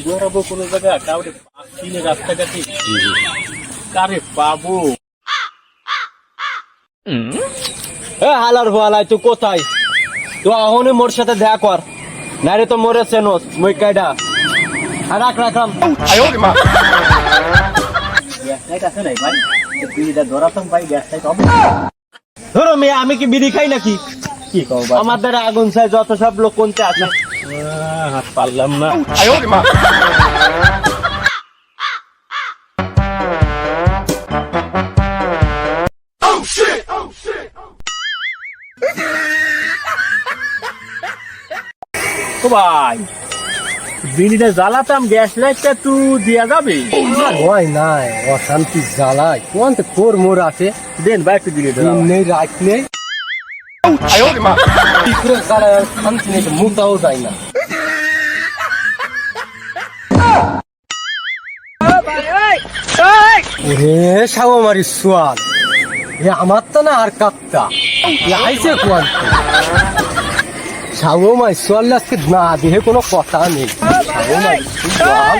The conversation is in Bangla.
ধরাবো কোনো জায়গায় কাউরে কিনে রাস্তাঘাটে কারে পাবো? হালার ভালাই তুই কোথায়? তুই আহনে মোর সাথে দেখা কর, নারে তো মোরে চেনস মই কাইডা। রাখ রাখলাম। আছে নাই ভাই? বিড়িটা ধরাতাম ভাই, গ্যাসটাই কম। ধরো মেয়ে, আমি কি বিড়ি খাই নাকি? কি কও? আমার দ্বারা আগুন চাই, যত সব লোক কোনতে আসে। হাত পারলাম না। ভাই বিড়িটা জ্বালাতাম, গ্যাস লাইটটা একটু দেওয়া যাবে? হয় নাই, অশান্তি জ্বালায় কোন তোর মোর আছে। দেন ভাই একটু বিড়ি দিন নেই রাত নেই, কি করে জ্বালায় আর শান্তি নেই, মুখটাও যায় না। ওরে সাগমারি সোয়াল, এ আমার তো না আর কাপ্তা আইসে কোয়ান সাগমাই সোয়াল আজকে না দেহে কোনো কথা নেই। সাগমারি সোয়াল